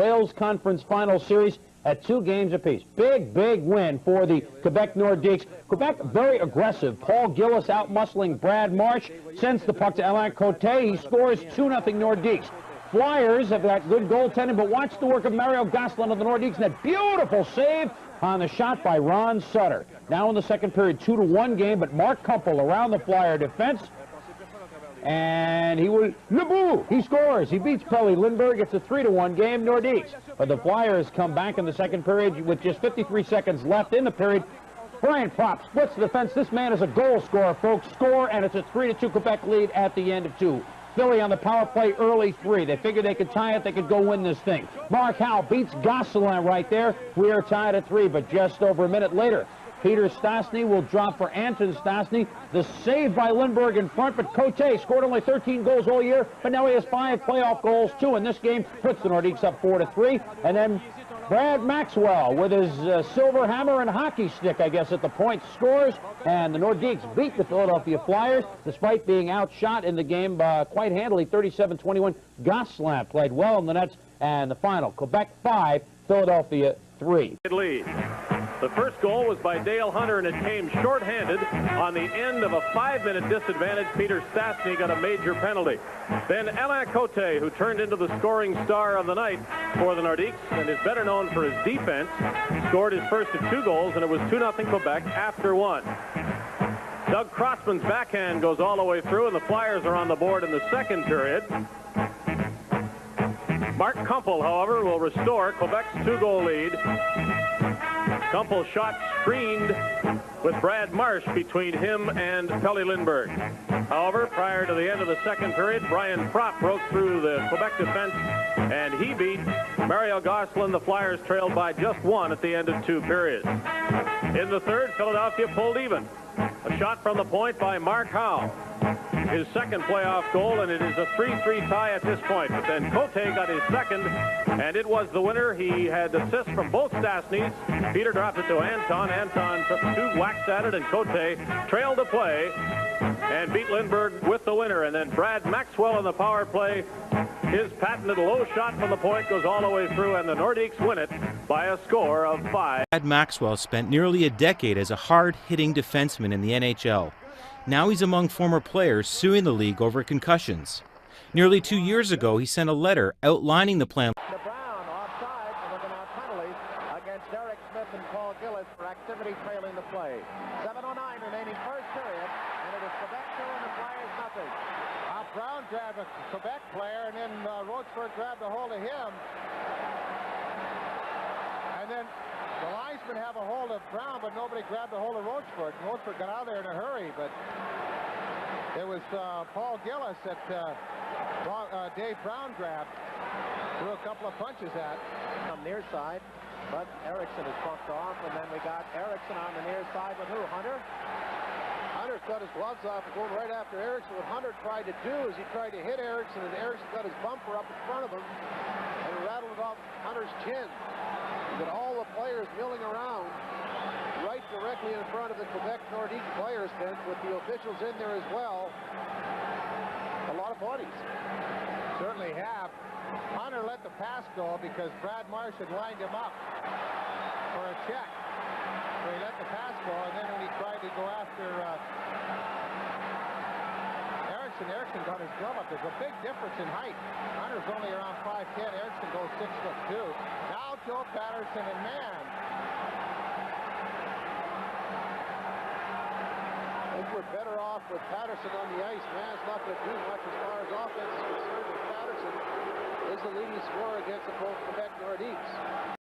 Bales Conference Final Series at 2 games apiece. Big win for the Quebec Nordiques. Quebec very aggressive. Paul Gillis out-muscling Brad Marsh. Sends the puck to Alain Cote. He scores 2-0 Nordiques. Flyers have got good goaltending, but watch the work of Mario Gosselin of the Nordiques. That beautiful save on the shot by Ron Sutter. Now in the second period, 2-1 game, but Mark Kumpel around the Flyer defense. And he scores. He beats Pelly Lindbergh. It's a 3-1 game, Nordiques. But the Flyers come back in the second period with just 53 seconds left in the period. Brian Propp splits the defense. This man is a goal scorer, folks. Score, and it's a 3-2 Quebec lead at the end of 2. Philly on the power play early 3. They figured they could tie it. They could go win this thing. Mark Howe beats Gosselin right there. We are tied at 3, but just over a minute later, Peter Stastny will drop for Anton Stastny. The save by Lindbergh in front, but Cote scored only 13 goals all year, but now he has 5 playoff goals, 2 in this game, puts the Nordiques up 4-3. And then Brad Maxwell with his silver hammer and hockey stick, I guess, at the point, scores. And the Nordiques beat the Philadelphia Flyers, despite being outshot in the game quite handily, 37-21. Gosselin played well in the nets. And the final, Quebec 5, Philadelphia 3. Lead. The first goal was by Dale Hunter, and it came shorthanded on the end of a 5-minute disadvantage. Peter Stastny got a major penalty. Then Alain Cote, who turned into the scoring star of the night for the Nordiques and is better known for his defense, scored his first of 2 goals, and it was 2-0 Quebec after 1. Doug Crossman's backhand goes all the way through, and the Flyers are on the board in the second period. Mark Kumpel, however, will restore Quebec's 2-goal lead. Kumpel's shot screened with Brad Marsh between him and Pelly Lindbergh. However, prior to the end of the second period, Brian Propp broke through the Quebec defense, and he beat Mario Gosselin. The Flyers trailed by just 1 at the end of 2 periods. In the third, Philadelphia pulled even. A shot from the point by Mark Howe. His second playoff goal, and it is a 3-3 tie at this point. But then Cote got his second, and it was the winner. He had assists from both Stastnys. Peter dropped it to Anton. Anton took 2 whacks at it, and Cote trailed to play and beat Lindbergh with the winner. And then Brad Maxwell on the power play. His patented low shot from the point goes all the way through, and the Nordiques win it by a score of 5. Brad Maxwell spent nearly a decade as a hard-hitting defenseman in the NHL. Now he's among former players suing the league over concussions. Nearly 2 years ago, he sent a letter outlining the plan. Brown offside and looking at penalty against Derek Smith and Paul Gillis for activity trailing the play. 7:09 remaining first period, and it is Quebec 2 and the Flyers nothing. Brown grabbed a Quebec player, and then Rochefort grabbed a hold of him. And then the linesmen have a hold of Brown, but nobody grabbed a hold of Rochefort. Rochefort got out of there in a hurry, but it was Paul Gillis that Dave Brown grabbed, threw a couple of punches at. On the near side, but Erickson is bumped off, and then we got Erickson on the near side with who? Hunter? Hunter cut his gloves off and going right after Erickson. What Hunter tried to do is he tried to hit Erickson, and Erickson got his bumper up in front of him and rattled it off Hunter's chin. You got all the players milling around right directly in front of the Quebec Nordique players bench with the officials in there as well. A lot of bodies. Certainly have. Hunter let the pass go because Brad Marsh had lined him up for a check. So he let the pass go, and then when he tried to go after Erickson got his glove up. There's a big difference in height. Hunter's only around 5'10". Erickson goes 6'2". Now Joe Patterson, and man, I think we're better off with Patterson on the ice. Man's not going to do much as far as offense is concerned, but Patterson is the leading scorer against the Quebec Nordiques.